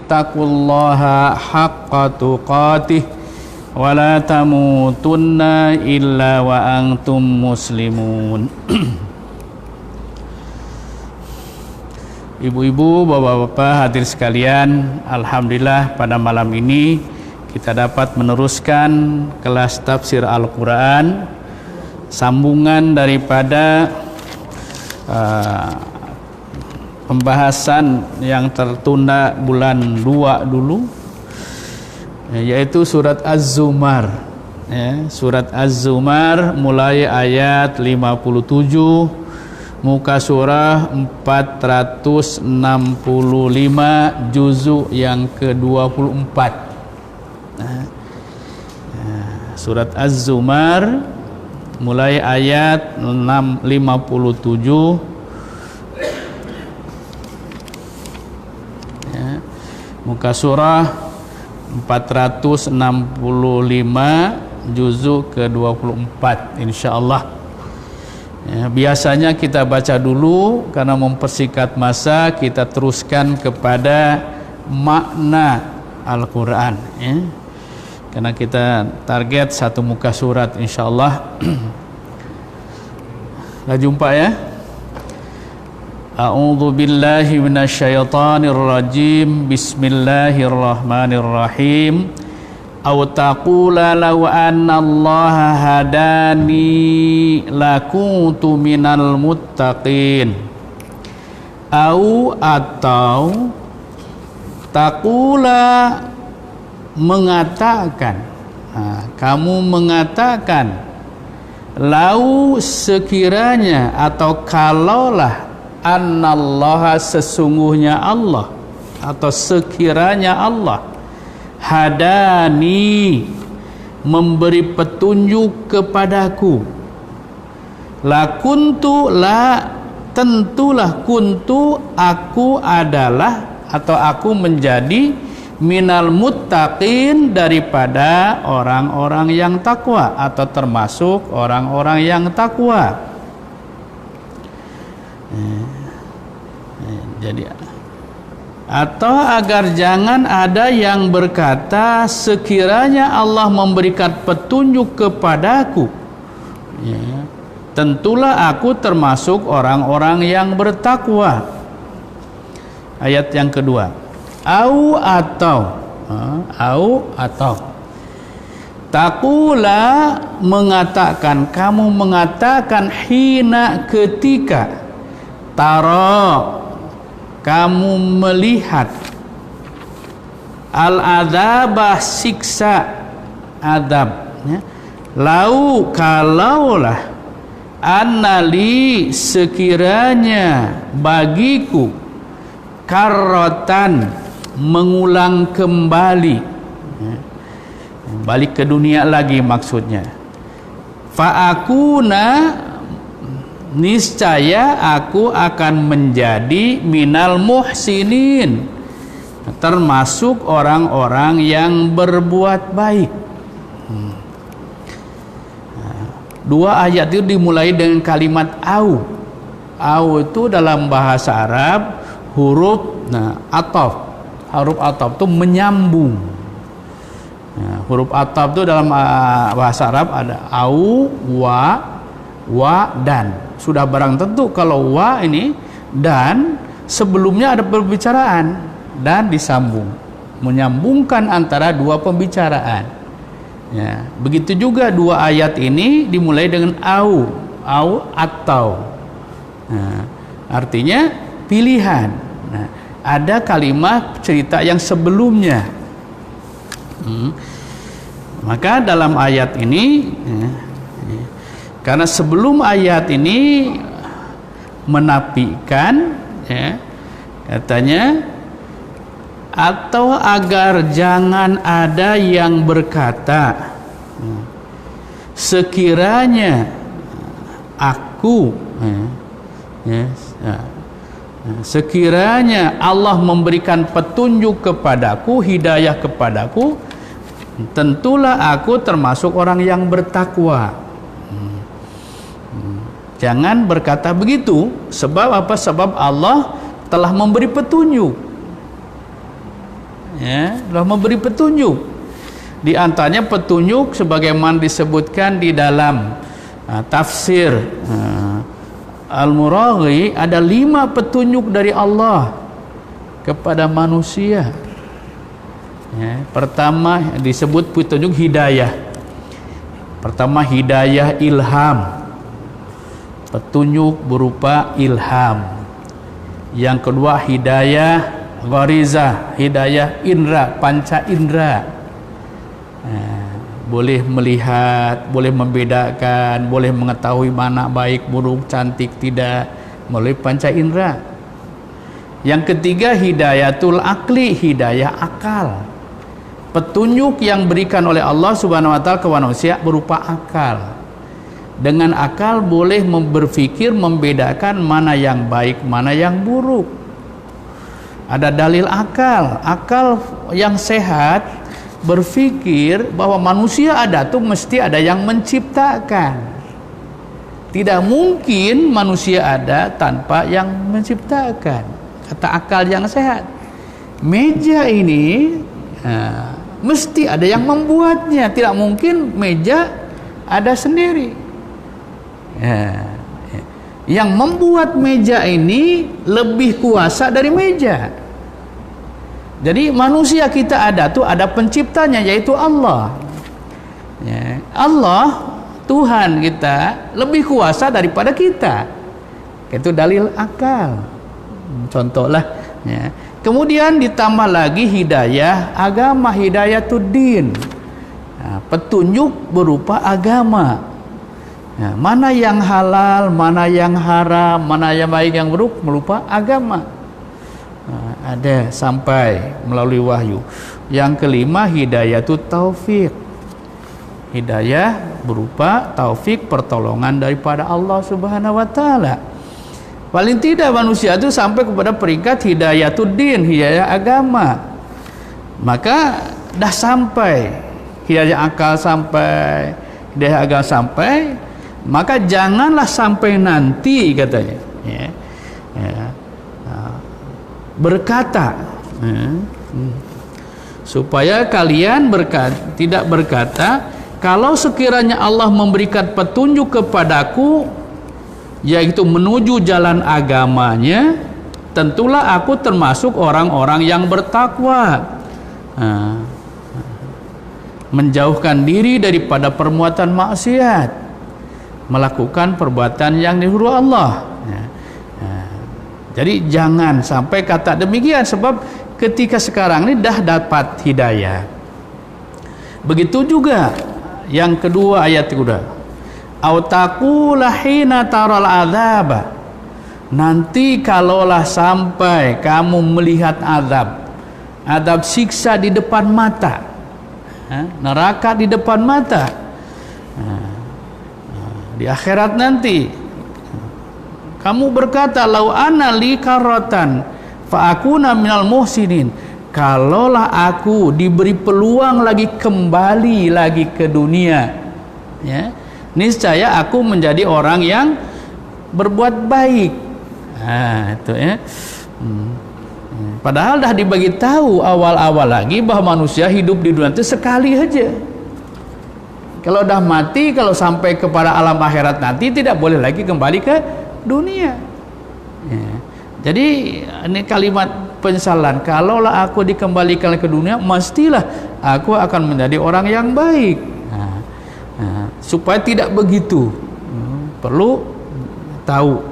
taqullaha haqqa tuqatih wa la tamutunna illa wa antum muslimun. Ibu-ibu, bapak-bapak, hadir sekalian, alhamdulillah pada malam ini kita dapat meneruskan kelas tafsir Al-Quran, sambungan daripada pembahasan yang tertunda bulan 2 dulu, yaitu surat Az-Zumar. Surat Az-Zumar mulai ayat 57, muka surah 465, juzuk yang ke-24. Surat Az-Zumar mulai ayat 57, muka surah 465, juzuk ke-24, insyaallah. Biasanya kita baca dulu, karena mempersingkat masa kita teruskan kepada makna Al-Quran, karena kita target satu muka surat, insyaallah. Dah jumpa ya. A'udzu billahi minasyaitonir rajim. Bismillahirrahmanirrahim. Aw taqula law anna allaha hadani lakuntu minal muttaqin. Atau taqula mengatakan, kamu mengatakan, lau sekiranya atau kalaulah, annallaha sesungguhnya Allah, atau sekiranya Allah, hadani memberi petunjuk kepadaku, lakuntu tentulah kuntu aku adalah, atau aku menjadi, minal muttaqin daripada orang-orang yang takwa, atau termasuk orang-orang yang takwa. Jadi, atau agar jangan ada yang berkata sekiranya Allah memberikan petunjuk kepadaku, tentulah aku termasuk orang-orang yang bertakwa. Ayat yang kedua, atau taqula mengatakan, kamu mengatakan, hina ketika, tara kamu melihat, al-adzabah siksa adab, lau kalaulah, annali sekiranya bagiku, karrotan mengulang kembali, balik ke dunia lagi maksudnya, fa'akuna niscaya aku akan menjadi minal muhsinin, termasuk orang-orang yang berbuat baik. Dua ayat itu dimulai dengan kalimat au. Au itu dalam bahasa Arab huruf ataf. Huruf ataf itu menyambung. Huruf ataf itu dalam bahasa Arab ada au, wa, dan. Sudah barang tentu kalau wa ini dan sebelumnya ada pembicaraan dan disambung, menyambungkan antara dua pembicaraan. Begitu juga dua ayat ini dimulai dengan au atau. Artinya pilihan. Ada kalimat cerita yang sebelumnya. Maka dalam ayat ini, karena sebelum ayat ini menafikan, katanya, atau agar jangan ada yang berkata sekiranya aku, sekiranya Allah memberikan petunjuk kepadaku, hidayah kepadaku, tentulah aku termasuk orang yang bertakwa. Jangan berkata begitu. Sebab apa? Sebab Allah telah memberi petunjuk. ya, telah memberi petunjuk. Di antaranya petunjuk sebagaimana disebutkan di dalam tafsir Al-Muraghi, ada 5 petunjuk dari Allah kepada manusia. Ya, pertama disebut petunjuk hidayah. Pertama hidayah ilham, petunjuk berupa ilham. Yang kedua hidayah gharizah, hidayah indra, panca indra. Boleh melihat, boleh membedakan, boleh mengetahui mana baik, buruk, cantik, tidak, melalui panca indra. Yang ketiga hidayatul akli, hidayah akal. Petunjuk yang berikan oleh Allah Subhanahu wa taala kepada manusia berupa akal. Dengan akal boleh berpikir, membedakan mana yang baik, mana yang buruk. Ada dalil akal. Akal yang sehat berpikir bahwa manusia ada tuh mesti ada yang menciptakan. Tidak mungkin manusia ada tanpa yang menciptakan. Kata akal yang sehat. Meja ini mesti ada yang membuatnya. Tidak mungkin meja ada sendiri. Yang membuat meja ini lebih kuasa dari meja. Jadi manusia kita ada tuh ada penciptanya, yaitu Allah. Allah Tuhan kita lebih kuasa daripada kita. Itu dalil akal. Contohlah. Kemudian ditambah lagi hidayah agama, hidayatuddin. Petunjuk berupa agama. Mana yang halal, mana yang haram, mana yang baik, yang buruk, berupa agama. Ada sampai melalui wahyu. Yang kelima hidayatut taufik. Hidayah berupa taufik, pertolongan daripada Allah Subhanahu wa taala. Paling tidak manusia itu sampai kepada peringkat hidayatuddin, hidayah agama. Maka dah sampai hidayah akal, sampai hidayah agama sampai, maka janganlah sampai nanti katanya berkata supaya kalian tidak berkata, kalau sekiranya Allah memberikan petunjuk kepadaku, yaitu menuju jalan agamanya, tentulah aku termasuk orang-orang yang bertakwa, menjauhkan diri daripada perbuatan maksiat, melakukan perbuatan yang disuruh Allah. Jadi jangan sampai kata demikian, sebab ketika sekarang ini dah dapat hidayah. Begitu juga yang kedua ayat kedua, au taqula hina taral adzab, nanti kalaulah sampai kamu melihat azab siksa di depan mata, neraka di depan mata, di akhirat nanti, kamu berkata, lau ana li karatan fa akuna minal muhsinin, kalaulah aku diberi peluang lagi kembali lagi ke dunia, niscaya aku menjadi orang yang berbuat baik. Itu padahal dah dibagi tahu awal-awal lagi bahwa manusia hidup di dunia itu sekali aja. Kalau dah mati, kalau sampai kepada alam akhirat nanti tidak boleh lagi kembali ke dunia. Jadi ini kalimat penyesalan, kalaulah aku dikembalikan ke dunia, mestilah aku akan menjadi orang yang baik. Supaya tidak begitu, perlu tahu.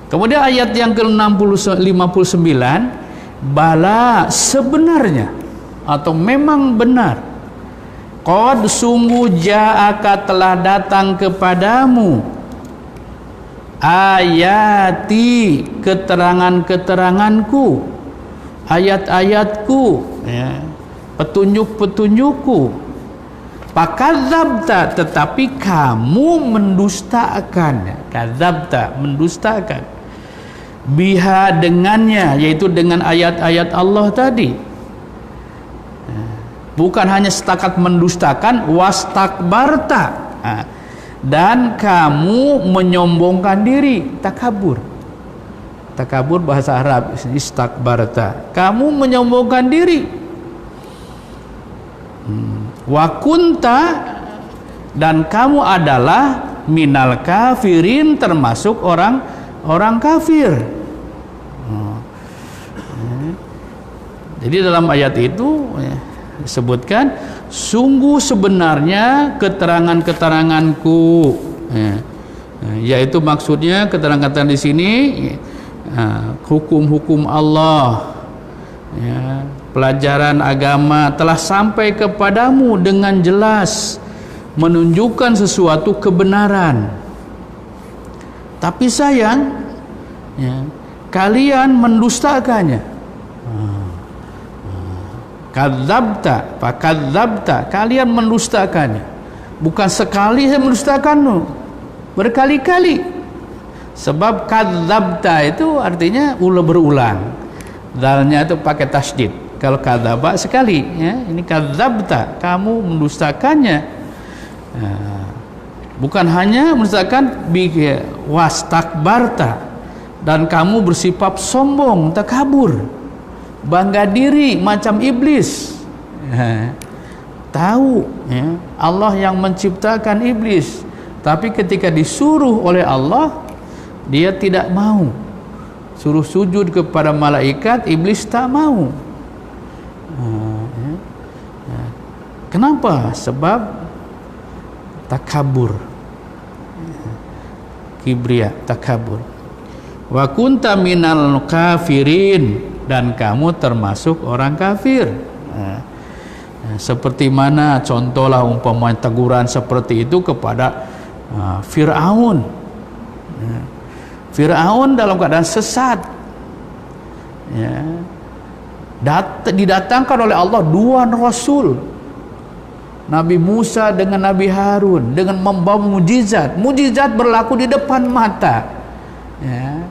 Kemudian ayat yang ke-59, bala sebenarnya atau memang benar, qad sungguh ja'aka telah datang kepadamu ayati keterangan-keteranganku, ayat-ayatku, petunjuk-petunjukku. Fakadzabta, tetapi kamu mendustakan. Kadzabta, mendustakan. Biha, dengannya, yaitu dengan ayat-ayat Allah tadi. Bukan hanya setakat mendustakan, wastakbarta, dan kamu menyombongkan diri, takabur. Takabur bahasa Arab, istakbarta. Kamu menyombongkan diri. Wa kunta, dan kamu adalah minal kafirin, termasuk orang kafir. Jadi dalam ayat itu disebutkan, sungguh sebenarnya keterangan-keteranganku, yaitu maksudnya keterangan di sini hukum-hukum Allah, pelajaran agama telah sampai kepadamu dengan jelas, menunjukkan sesuatu kebenaran. Tapi sayang, kalian mendustakannya. Kadzabta, fakadzabta, kalian mendustakannya. Bukan sekali saya mendustakanmu, berkali-kali. Sebab kadzabta itu artinya berulang. Dalnya itu pakai tasydid. Kalau kadzaba sekali, ya. Ini kadzabta, kamu mendustakannya. Bukan hanya mendustakan, wastakbarta, dan kamu bersifat sombong, takabur, bangga diri macam iblis. Tahu, ya, Allah yang menciptakan iblis, tapi ketika disuruh oleh Allah, dia tidak mau. Suruh sujud kepada malaikat, iblis tak mau. Kenapa? Sebab takabur, kibria, takabur. Wa kunta minal kafirin, dan kamu termasuk orang kafir. Seperti mana contohlah umpama teguran seperti itu kepada Fir'aun. Fir'aun dalam keadaan sesat, didatangkan oleh Allah dua rasul, Nabi Musa dengan Nabi Harun, dengan membawa mujizat. Mujizat berlaku di depan mata,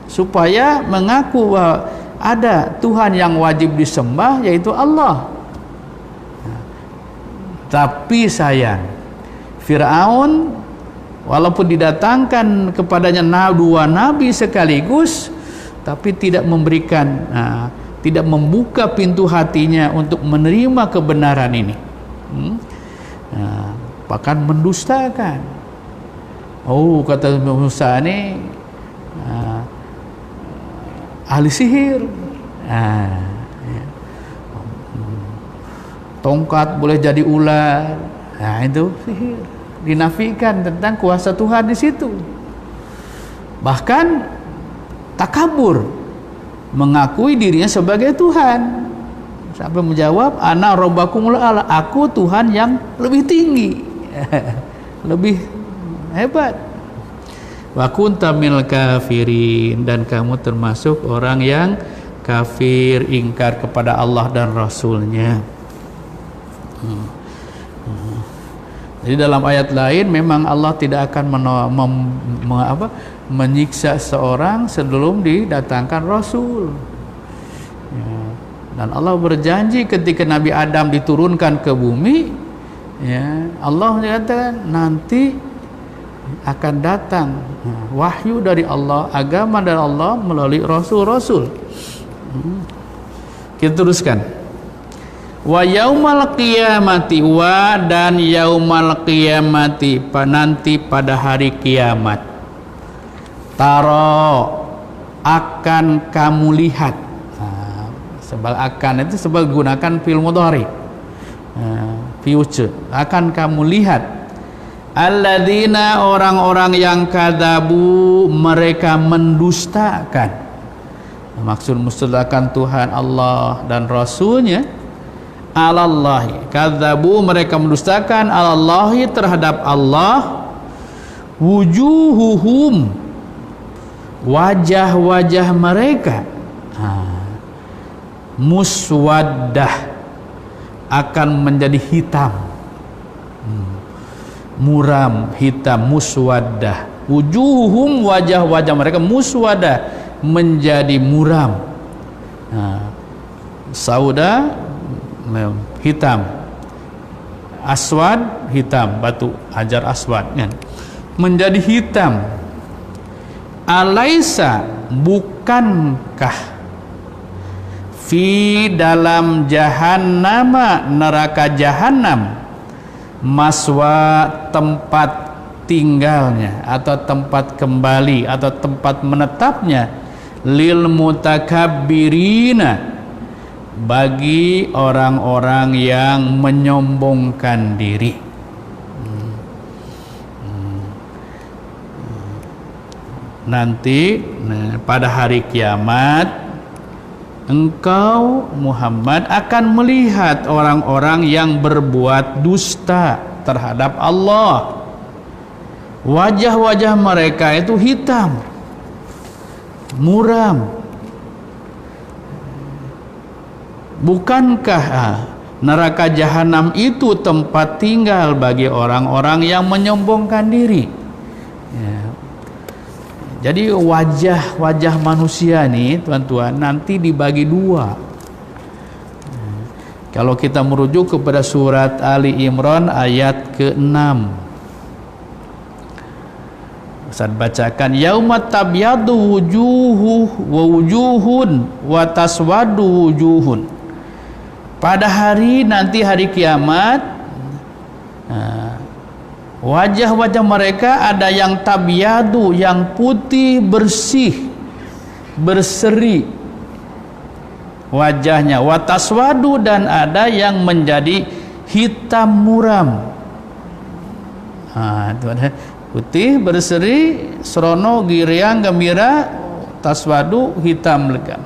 supaya mengaku bahwa ada Tuhan yang wajib disembah, yaitu Allah. Tapi sayang, Fir'aun walaupun didatangkan kepadanya dua nabi sekaligus, tapi tidak memberikan, tidak membuka pintu hatinya untuk menerima kebenaran ini. Bahkan mendustakan. Oh, kata Musa ini ahli sihir. Tongkat boleh jadi ular. Itu sihir. Dinafikan tentang kuasa Tuhan di situ. Bahkan takabur, mengakui dirinya sebagai Tuhan, sampai menjawab, ana rabbakumul a'la, aku Tuhan yang lebih tinggi, lebih hebat. Wa kunta minal kafirin, dan kamu termasuk orang yang kafir, ingkar kepada Allah dan Rasulnya. Jadi dalam ayat lain memang Allah tidak akan menyiksa seorang sebelum didatangkan Rasul. Dan Allah berjanji ketika Nabi Adam diturunkan ke bumi, Allah menyatakan nanti akan datang wahyu dari Allah, agama dari Allah melalui rasul-rasul. Kita teruskan. Wa yaumal qiyamati, wa dan yaumal qiyamati, nanti pada hari kiamat, taro akan kamu lihat. Sebab akan itu sebab gunakan fi'il mudhari, future, akan kamu lihat. Alladzina, orang-orang yang kadzabu, mereka mendustakan. Maksud mendustakan Tuhan Allah dan Rasulnya. Alallahi, kadzabu, mereka mendustakan alallahi, terhadap Allah. Wujuhuhum, wajah-wajah mereka, muswaddah, akan menjadi hitam, muram, hitam, muswaddah. Wujuhum, wajah-wajah mereka, muswaddah, menjadi muram. Sauda, hitam, aswad, hitam, batu hajar aswad, kan? Menjadi hitam. Alaisa, bukankah fi dalam jahannama, neraka jahanam, maswa tempat tinggalnya atau tempat kembali atau tempat menetapnya, lil mutakabbirina, bagi orang-orang yang menyombongkan diri. Nanti pada hari kiamat engkau Muhammad akan melihat orang-orang yang berbuat dusta terhadap Allah. Wajah-wajah mereka itu hitam, muram. Bukankah neraka jahanam itu tempat tinggal bagi orang-orang yang menyombongkan diri? Ya. Jadi wajah-wajah manusia nih tuan-tuan nanti dibagi dua. Kalau kita merujuk kepada surat Ali Imran ayat ke-6, Ustaz bacakan, yaumat tabyadu wujuhu wa wujuhun wa taswadu wujuhun. Pada hari nanti hari kiamat, wajah-wajah mereka ada yang tabyadu, yang putih bersih, berseri wajahnya, wa taswadu, dan ada yang menjadi hitam muram. Itu ada putih berseri, serono giriang gembira, taswadu hitam legam.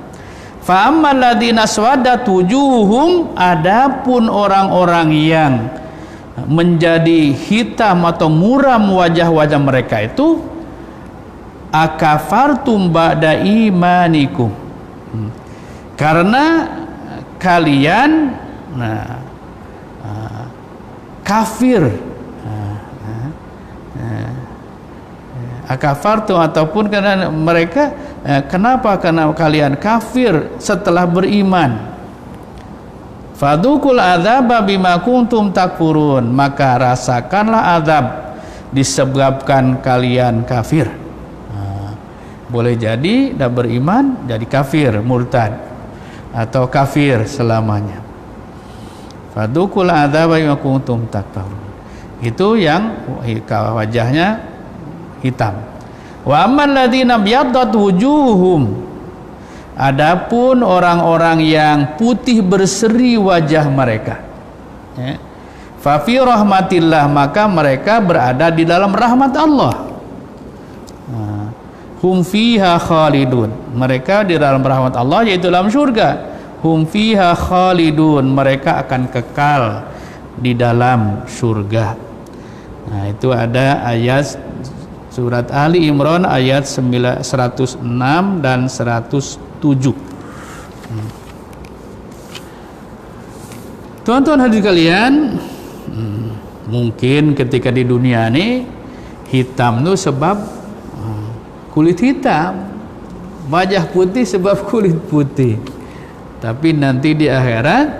Fa ammal ladzina swadat wujuhum, adapun orang-orang yang menjadi hitam atau muram wajah-wajah mereka itu, akafartum ba'da imanikum, karena kalian kafir. Akafartum, ataupun karena mereka, kenapa? Karena kalian kafir setelah beriman. Fadukul adzaba bima kuntum takfurun, maka rasakanlah azab disebabkan kalian kafir. Boleh jadi dah beriman jadi kafir, murtad, atau kafir selamanya. Fadukul adzaba bima kuntum takfurun, itu yang wajahnya hitam. Wa amman ladzina byaddat wujuhum, adapun orang-orang yang putih berseri wajah mereka, fa fi rahmatillah, maka mereka berada di dalam rahmat Allah. Hum fiha khalidun, mereka di dalam rahmat Allah, yaitu dalam surga. Hum fiha khalidun, mereka akan kekal di dalam surga. Nah, itu ada ayat surat Ali Imran ayat 106 dan 107. Tuan-tuan hadirin kalian, mungkin ketika di dunia ini hitam itu sebab kulit hitam, wajah putih sebab kulit putih. Tapi nanti di akhirat,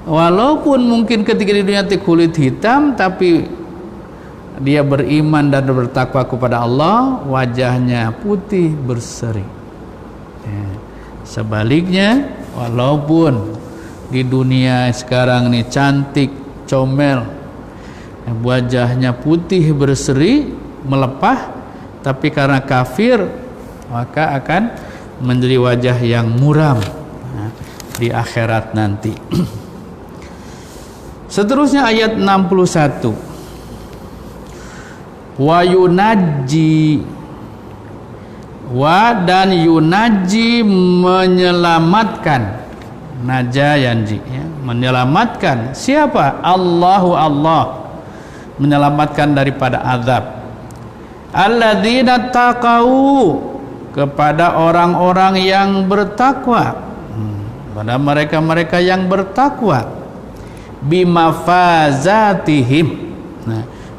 walaupun mungkin ketika di dunia itu kulit hitam, tapi dia beriman dan bertakwa kepada Allah, wajahnya putih berseri. Sebaliknya, walaupun di dunia sekarang ini cantik, comel, wajahnya putih berseri, melepah, tapi karena kafir, maka akan menjadi wajah yang muram di akhirat nanti. Seterusnya ayat 61. Wa yunajji, wa dan yunajji, menyelamatkan, naja yanji, menyelamatkan siapa? Allahu, Allah menyelamatkan daripada azab. Alladzina taqau, kepada orang-orang yang bertakwa, pada mereka-mereka yang bertakwa. Bimafazatihim,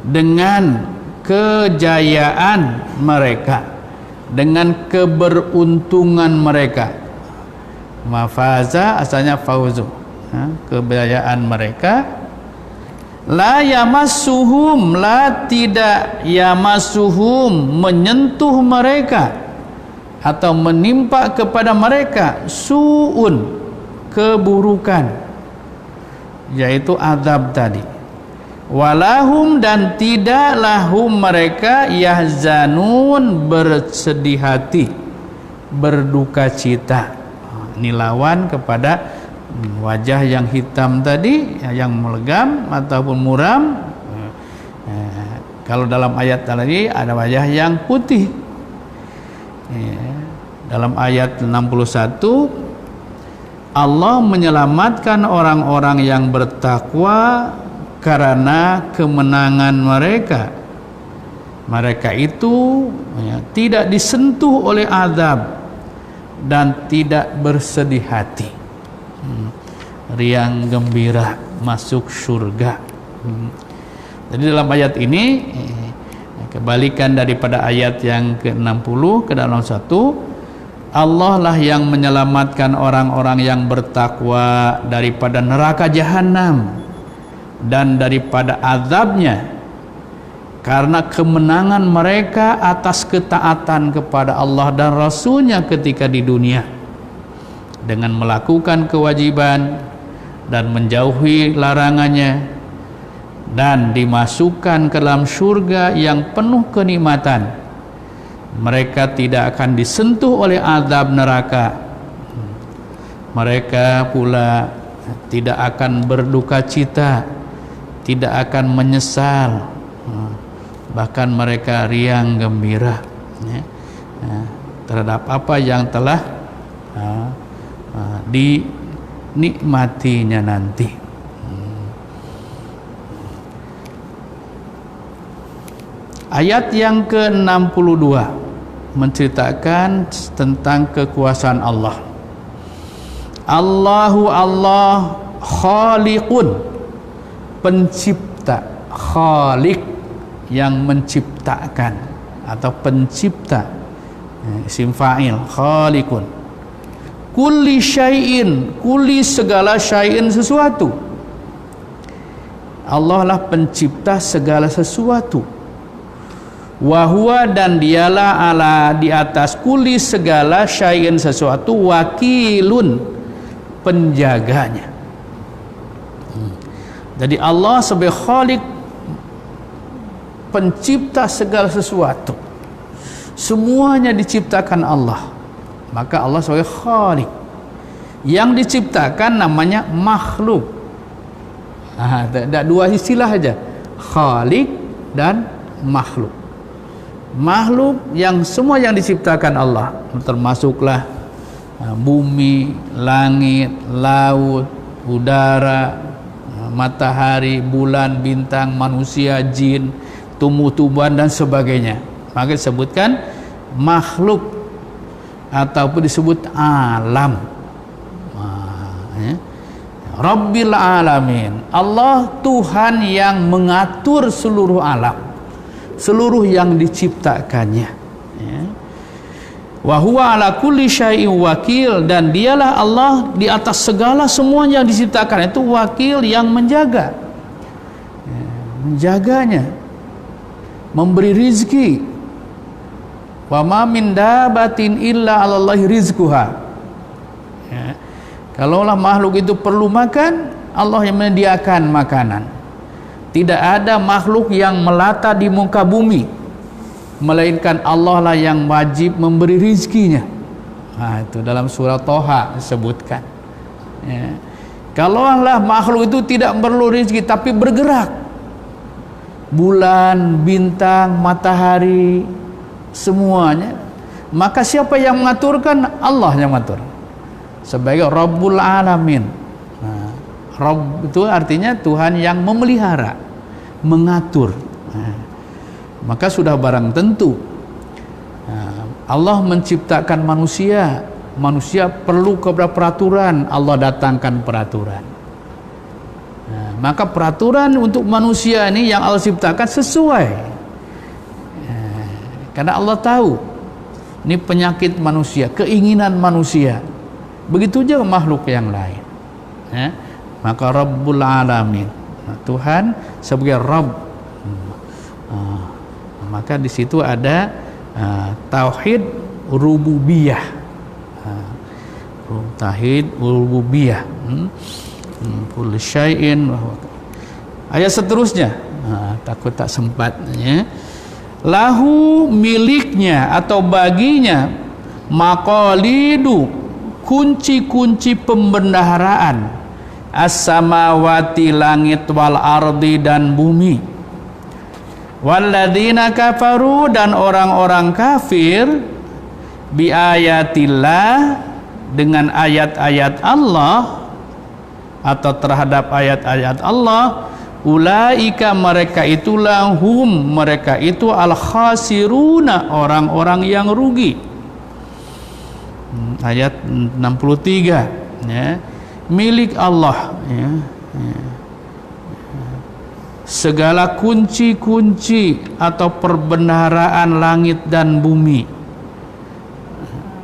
dengan kejayaan mereka, dengan keberuntungan mereka. Mafaza asalnya fauzu, kejayaan mereka. La yamassuhum, la tidak yamassuhum, menyentuh mereka, atau menimpa kepada mereka su'un, keburukan, yaitu azab tadi. Walahum, dan tidaklah hum mereka yahzanun, bersedih hati, berduka cita. Ini lawan kepada wajah yang hitam tadi, yang melegam ataupun muram. Kalau dalam ayat tadi ada wajah yang putih. Dalam ayat 61, Allah menyelamatkan orang-orang yang bertakwa karena kemenangan mereka. Mereka itu tidak disentuh oleh azab dan tidak bersedih hati, riang gembira masuk surga. Jadi dalam ayat ini kebalikan daripada ayat yang ke-60 ke dalam satu, Allah lah yang menyelamatkan orang-orang yang bertakwa daripada neraka jahanam dan daripada azabnya karena kemenangan mereka atas ketaatan kepada Allah dan Rasulnya ketika di dunia dengan melakukan kewajiban dan menjauhi larangannya, dan dimasukkan ke dalam surga yang penuh kenikmatan. Mereka tidak akan disentuh oleh azab neraka. Mereka pula tidak akan berduka cita, tidak akan menyesal, bahkan mereka riang gembira terhadap apa yang telah dinikmatinya nanti. Ayat yang ke-62 menceritakan tentang kekuasaan Allah. Allahu Allah khaliqun, pencipta. Khaliq, yang menciptakan atau pencipta, isim fa'il, khaliqun. Kulli syai'in, kulli segala syai'in, sesuatu. Allah lah pencipta segala sesuatu. Wa huwa, dan dialah ala, di atas kulli segala syai'in, sesuatu, wakilun, penjaganya. Jadi Allah sebagai khaliq, pencipta segala sesuatu, semuanya diciptakan Allah, maka Allah sebagai khaliq. Yang diciptakan namanya makhluk. Ada dua istilah aja, khaliq dan makhluk. Makhluk yang semua yang diciptakan Allah, termasuklah bumi, langit, laut, udara, matahari, bulan, bintang, manusia, jin, tumbuh-tumbuhan dan sebagainya. Maka disebutkan makhluk ataupun disebut alam. Rabbil alamin, Allah Tuhan yang mengatur seluruh alam, seluruh yang diciptakannya. Wa huwa ala kulli syai'in wakil, dan dialah Allah di atas segala semua yang diciptakan itu wakil, yang menjaga, menjaganya, memberi rizki. Wa ma min dabatin illa 'alallahi rizquha. Kalaulah makhluk itu perlu makan, Allah yang menyediakan makanan. Tidak ada makhluk yang melata di muka bumi, melainkan Allah lah yang wajib memberi rizkinya. Itu dalam surah Toha disebutkan. Kalaulah makhluk itu tidak perlu rizki tapi bergerak, bulan, bintang, matahari, semuanya, maka siapa yang mengaturkan? Allah yang mengatur sebagai Rabbul Alamin. Rabb itu artinya Tuhan yang memelihara, mengatur. Maka sudah barang tentu Allah menciptakan manusia. Manusia perlu kepada peraturan, Allah datangkan peraturan. Maka peraturan untuk manusia ini yang Allah ciptakan sesuai, karena Allah tahu ini penyakit manusia, keinginan manusia. Begitu juga makhluk yang lain. Maka Rabbul Alamin, Tuhan sebagai Rabb. Maka di situ ada tauhid rububiyah. Tauhid rububiyah. Kullu syai'in. Ayat seterusnya, takut tak sempat ya. Lahu, miliknya atau baginya, maqalidu, kunci-kunci pembendaharaan, as-samawati, langit, wal ardi, dan bumi. Walladzina kafaru, dan orang-orang kafir, bi ayatillah, dengan ayat-ayat Allah atau terhadap ayat-ayat Allah, ulaika, mereka itulah mereka itu al-khasiruna, orang-orang yang rugi. Ayat 63 ya. Milik Allah ya. Segala kunci-kunci atau perbendaharaan langit dan bumi.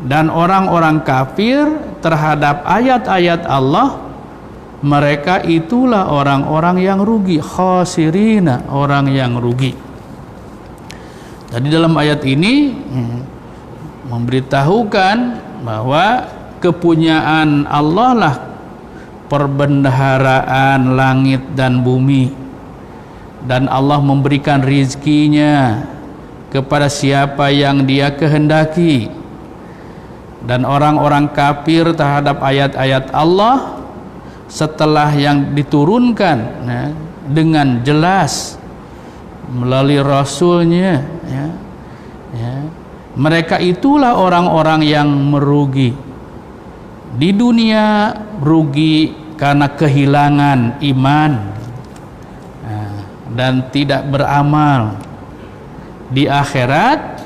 Dan orang-orang kafir terhadap ayat-ayat Allah, mereka itulah orang-orang yang rugi, khasirina, orang yang rugi. Jadi dalam ayat ini memberitahukan bahwa kepunyaan Allah lah perbendaharaan langit dan bumi, dan Allah memberikan rizkinya kepada siapa yang Dia kehendaki. Dan orang-orang kafir terhadap ayat-ayat Allah setelah yang diturunkan ya, dengan jelas melalui Rasulnya ya, ya, mereka itulah orang-orang yang merugi di dunia, rugi karena kehilangan iman dan tidak beramal. Di akhirat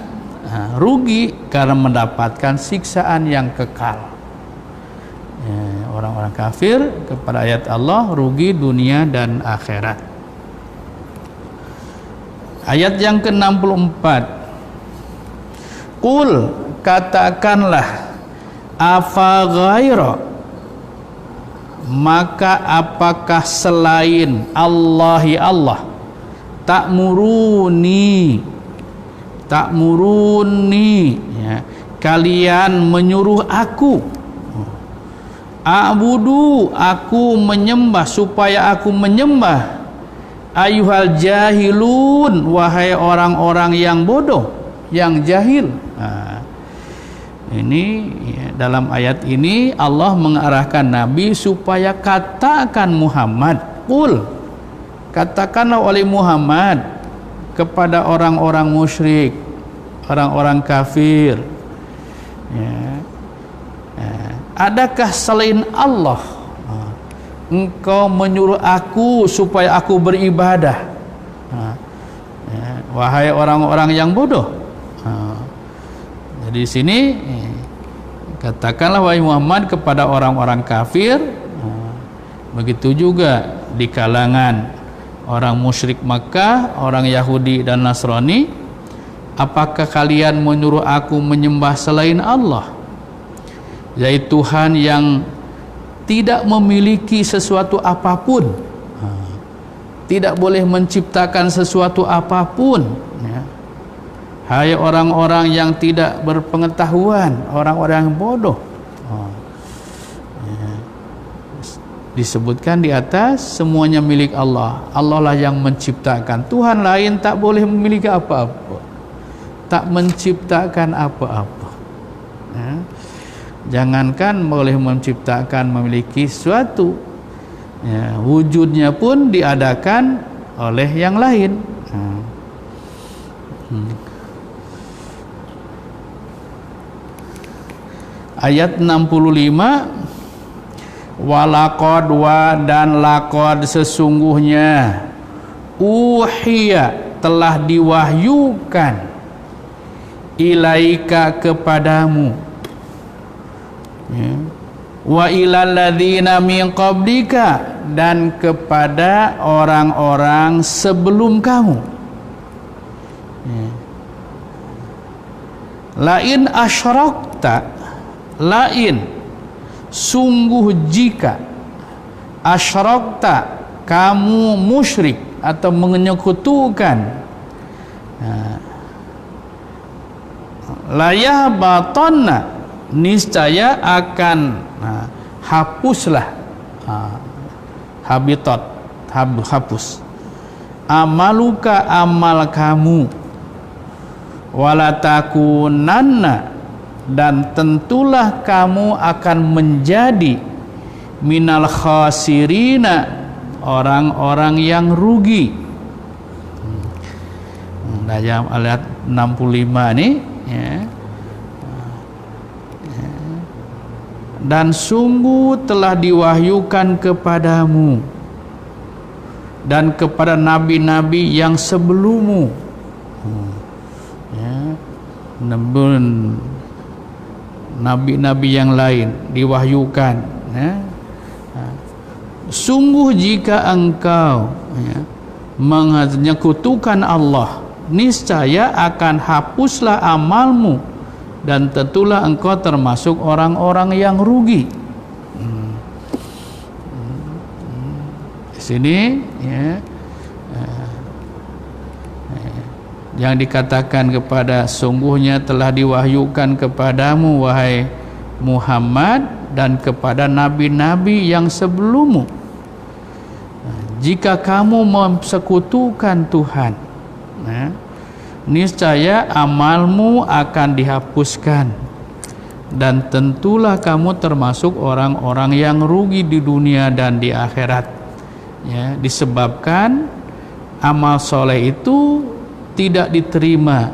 rugi karena mendapatkan siksaan yang kekal. Orang-orang kafir kepada ayat Allah rugi dunia dan akhirat. Ayat yang ke-64, Qul, katakanlah, afa ghaira, maka apakah selain Allahi Allah, ta'muruni ya, kalian menyuruh aku, a'budu, aku menyembah, supaya aku menyembah, ayyuhal jahilun, wahai orang-orang yang bodoh, yang jahil. Ini ya, dalam ayat ini Allah mengarahkan Nabi supaya katakan Muhammad, qul, katakanlah oleh Muhammad kepada orang-orang musyrik, orang-orang kafir ya, adakah selain Allah engkau menyuruh aku supaya aku beribadah, wahai orang-orang yang bodoh. Jadi di sini katakanlah wahai Muhammad kepada orang-orang kafir, begitu juga di kalangan orang musyrik Makkah, orang Yahudi dan Nasrani, apakah kalian menyuruh aku menyembah selain Allah, yaitu Tuhan yang tidak memiliki sesuatu apapun, tidak boleh menciptakan sesuatu apapun ya. Hai orang-orang yang tidak berpengetahuan, orang-orang yang bodoh. Disebutkan di atas, semuanya milik Allah. Allah lah yang menciptakan. Tuhan lain tak boleh memiliki apa-apa, tak menciptakan apa-apa ya. Jangankan boleh menciptakan, memiliki sesuatu ya, wujudnya pun diadakan oleh yang lain. Ayat 65, walaqad, wa dan laqad, sesungguhnya, uhiya, telah diwahyukan, ilaika, kepadamu ya, wa ilal ladzina min qablika, dan kepada orang-orang sebelum kamu ya. Lain asyrakta, lain, sungguh jika, asyrakta, kamu musyrik atau menyekutukan, layahbatanna, niscaya akan hapuslah, habitat, hapus, amaluka, amal kamu, walatakunanna, dan tentulah kamu akan menjadi minal khasirina, orang-orang yang rugi. Dalam ayat 65 ini ya. Dan sungguh telah diwahyukan kepadamu dan kepada nabi-nabi yang sebelummu, ya, nabi-nabi yang lain diwahyukan, ya. Sungguh jika engkau, ya, menyekutukan Allah, niscaya akan hapuslah amalmu dan tentulah engkau termasuk orang-orang yang rugi. Di sini, ya, yang dikatakan kepada sungguhnya telah diwahyukan kepadamu wahai Muhammad dan kepada nabi-nabi yang sebelummu, jika kamu mensekutukan Tuhan, ya, niscaya amalmu akan dihapuskan dan tentulah kamu termasuk orang-orang yang rugi di dunia dan di akhirat, ya, disebabkan amal soleh itu tidak diterima,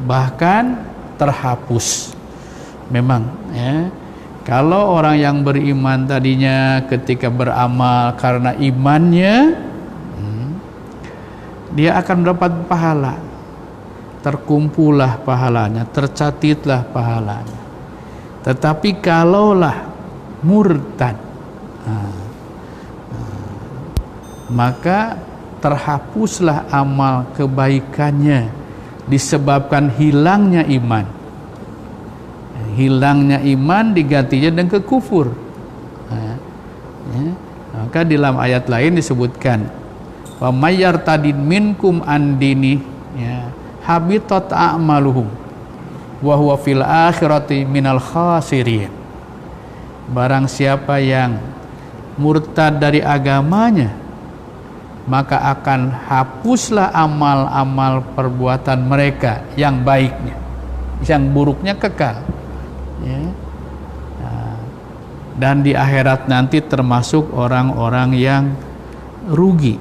bahkan terhapus. Memang, ya, kalau orang yang beriman tadinya ketika beramal karena imannya, dia akan mendapat pahala, terkumpullah pahalanya, tercatitlah pahalanya. Tetapi kalaulah murtad, maka terhapuslah amal kebaikannya disebabkan hilangnya iman. Hilangnya iman digantinya dengan kekufur. Maka dalam ayat lain disebutkan, wa mayyartadid minkum andini, ya, habitat a'maluhum wa huwa fil akhirati minal khasirin. Barang siapa yang murtad dari agamanya, maka akan hapuslah amal-amal perbuatan mereka yang baiknya, yang buruknya kekal, ya. Dan di akhirat nanti termasuk orang-orang yang rugi.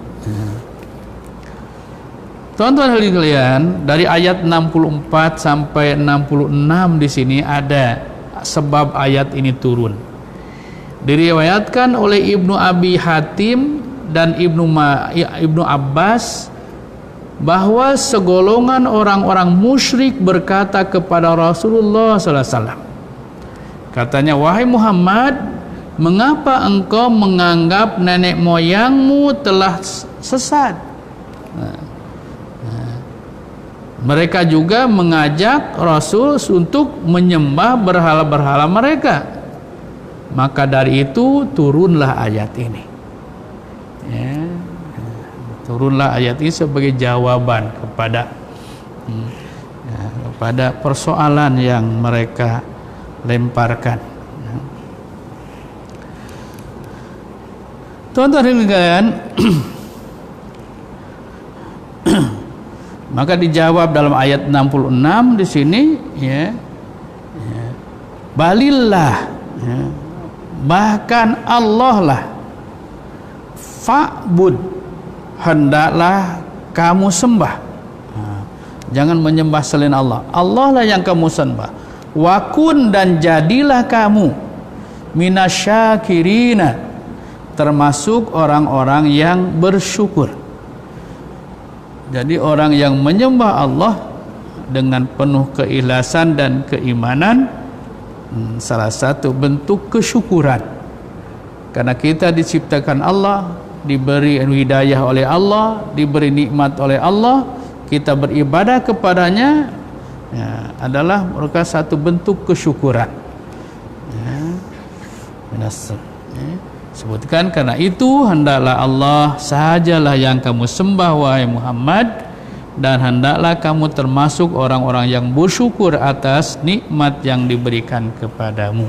Tuan-tuan hadirin sekalian, dari ayat 64 sampai 66 di sini ada sebab ayat ini turun. Diriwayatkan oleh Ibnu Abi Hatim dan Ibnu Abbas bahwa segolongan orang-orang musyrik berkata kepada Rasulullah sallallahu alaihi wasallam, katanya, wahai Muhammad, mengapa engkau menganggap nenek moyangmu telah sesat? Mereka juga mengajak Rasul untuk menyembah berhala-berhala mereka. Maka dari itu turunlah ayat ini, ya. Turunlah ayat ini sebagai jawaban kepada persoalan yang mereka lemparkan. Tuan-tuan dan sekalian, maka dijawab dalam ayat 66 di sini, ya, balillah, ya, bahkan Allah lah, fa'bud, hendaklah kamu sembah. Jangan menyembah selain Allah. Allah lah yang kamu sembah. Wakun, dan jadilah kamu minasyakirina, termasuk orang-orang yang bersyukur. Jadi orang yang menyembah Allah dengan penuh keikhlasan dan keimanan, salah satu bentuk kesyukuran. Karena kita diciptakan Allah, diberi hidayah oleh Allah, diberi nikmat oleh Allah, kita beribadah kepadanya, ya, adalah merupakan satu bentuk kesyukuran, ya. Sebutkan, karena itu hendaklah Allah sahajalah yang kamu sembah wahai Muhammad, dan hendaklah kamu termasuk orang-orang yang bersyukur atas nikmat yang diberikan kepadamu.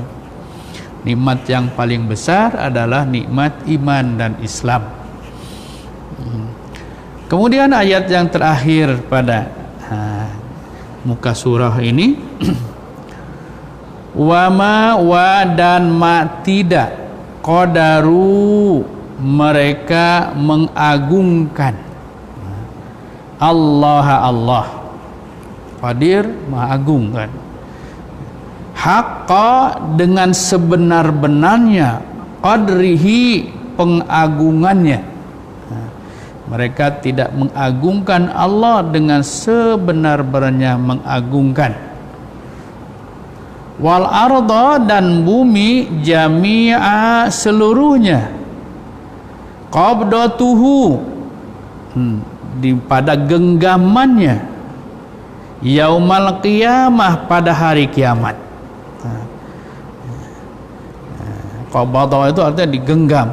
Nikmat yang paling besar adalah nikmat iman dan Islam. Kemudian ayat yang terakhir pada muka surah ini wama wa dan ma tidak qadaru mereka mengagungkan Allah Qadir Maha Agung kan, haqqa dengan sebenar-benarnya, qadrihi pengagungannya. Mereka tidak mengagungkan Allah dengan sebenar-benarnya mengagungkan. Wal arda dan bumi jami'a seluruhnya, qabdatuhu pada genggamannya, yaumal qiyamah pada hari kiamat. Qabdah itu artinya digenggam.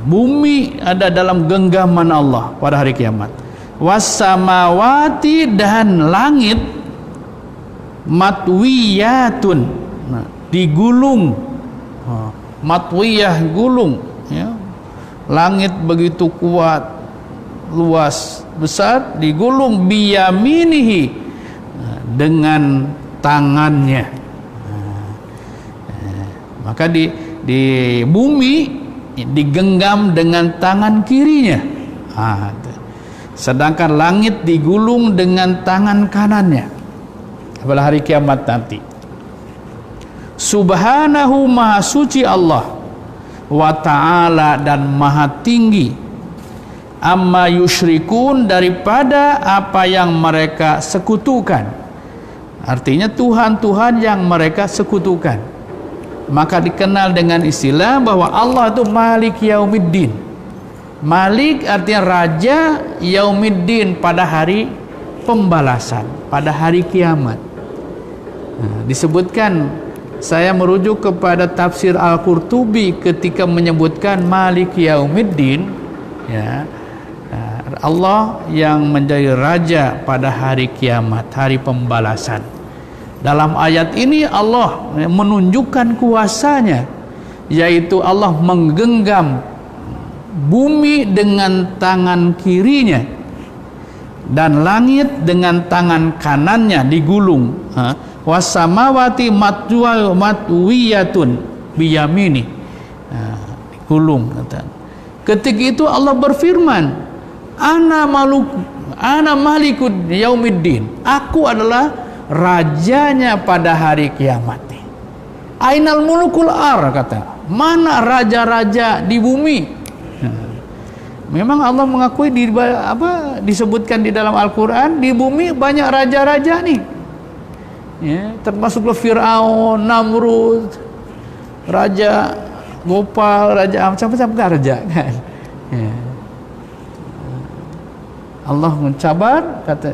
Bumi ada dalam genggaman Allah pada hari kiamat. Wassamawati dan langit matwiyatun, digulung. Matwiyah gulung, ya. Langit begitu kuat, luas, besar, digulung biyaminihi, dengan tangannya. Maka di bumi digenggam dengan tangan kirinya, sedangkan langit digulung dengan tangan kanannya pada hari kiamat nanti. Subhanahu, maha suci Allah, wa ta'ala dan maha tinggi, amma yusyrikun daripada apa yang mereka sekutukan. Artinya Tuhan-Tuhan yang mereka sekutukan. Maka dikenal dengan istilah bahwa Allah itu Malik Yaumiddin. Malik artinya raja, Yaumiddin pada hari pembalasan, pada hari kiamat. Disebutkan, saya merujuk kepada tafsir Al-Qurtubi ketika menyebutkan Malik Yaumiddin, ya, Allah yang menjadi raja pada hari kiamat, hari pembalasan. Dalam ayat ini Allah menunjukkan kuasanya, yaitu Allah menggenggam bumi dengan tangan kirinya dan langit dengan tangan kanannya digulung. Wassamawati matwiyatun biyamini, digulung. Ketika itu Allah berfirman, ana malikud yaumiddin, aku adalah rajanya pada hari kiamat. Ainal mulukul ar, kata, mana raja-raja di bumi. Memang Allah mengakui disebutkan di dalam Al-Quran, di bumi banyak raja-raja nih, ya, termasuklah Fir'aun, Namrud, Raja Gopal, Raja macam-macam raja kan, ya. Allah mencabar, kata,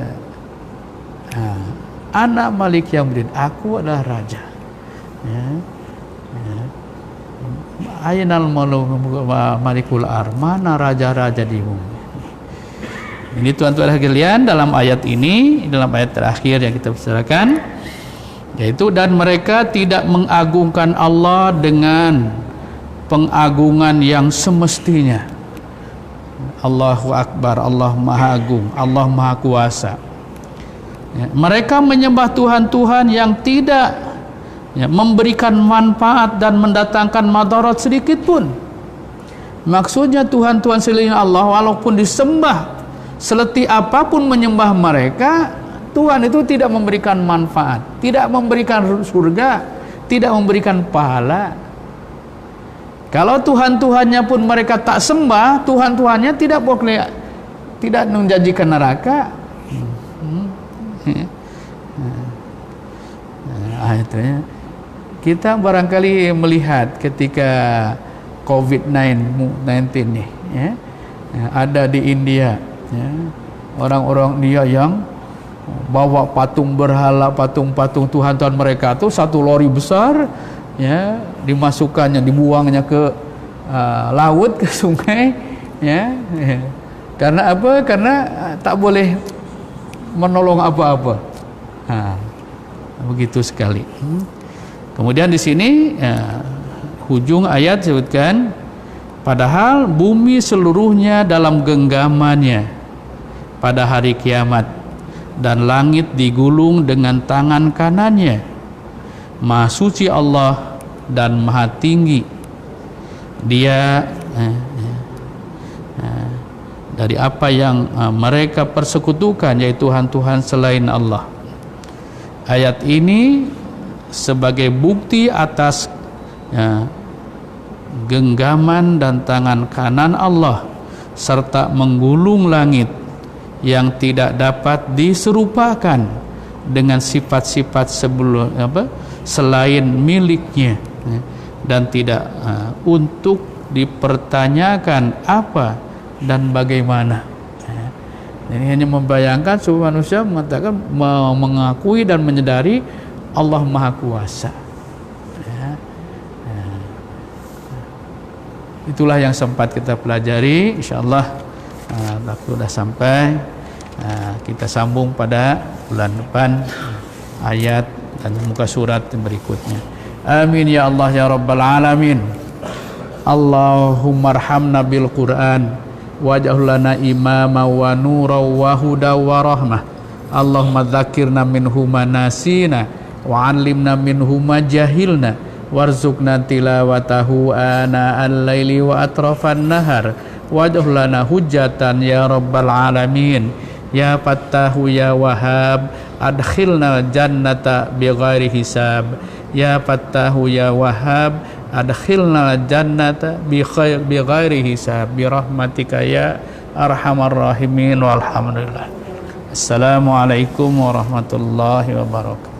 ana malik yaumiddin, aku adalah raja, ya. Ainal malikul ar, mana raja-raja di bumi. Ini tuan-tuan sekalian, dalam ayat ini, dalam ayat terakhir yang kita bicarakan, yaitu dan mereka tidak mengagungkan Allah dengan pengagungan yang semestinya. Allahu Akbar, Allah Maha Agung, Allah Maha Kuasa. Ya, mereka menyembah Tuhan-Tuhan yang tidak, ya, memberikan manfaat dan mendatangkan madarat sedikit pun. Maksudnya Tuhan-Tuhan selain Allah, walaupun disembah seletih apapun menyembah mereka, Tuhan itu tidak memberikan manfaat, tidak memberikan surga, tidak memberikan pahala. Kalau Tuhan-Tuhannya pun mereka tak sembah, Tuhan-Tuhannya tidak boleh, tidak menjanjikan neraka. Kita barangkali melihat ketika COVID-19 nih, ya, ada di India, ya, orang-orang dia yang bawa patung berhala, patung-patung Tuhan-Tuhan mereka tuh satu lori besar, ya, dimasukkannya, dibuangnya ke laut, ke sungai, ya. Karena apa? Karena tak boleh menolong apa-apa. Nah, begitu sekali. Kemudian di sini hujung ayat sebutkan, padahal bumi seluruhnya dalam genggamannya pada hari kiamat, dan langit digulung dengan tangan kanannya. Maha suci Allah dan maha tinggi Dia dari apa yang mereka persekutukan, yaitu Tuhan-Tuhan selain Allah. Ayat ini sebagai bukti atas genggaman dan tangan kanan Allah serta menggulung langit yang tidak dapat diserupakan dengan sifat-sifat selain miliknya, dan tidak untuk dipertanyakan apa dan bagaimana. Ini hanya membayangkan supaya manusia mengatakan, mengakui dan menyadari Allah Maha Kuasa. Itulah yang sempat kita pelajari. Insyaallah waktu sudah sampai. Kita sambung pada bulan depan ayat dan muka surat berikutnya. Amin ya Allah ya Rabbal Alamin. Allahumma arhamna bil Qur'an waj'al lana imama wa nura wa huda wa rahmah. Allahumma dzakirna minhu ma nasina wa 'allimna minhu ma jahilna warzuqna tilawatahu ana al-laili wa atrafan nahar waj'al lana hujjatan ya Rabbal Alamin. Ya Fattahu ya Wahhab adkhilna jannata bighairi hisab. Ya Fattahu ya Wahhab adkhilna jannata bighairi hisab birahmatika ya arhamar rahimin walhamdulillah. Assalamualaikum warahmatullahi wabarakatuh.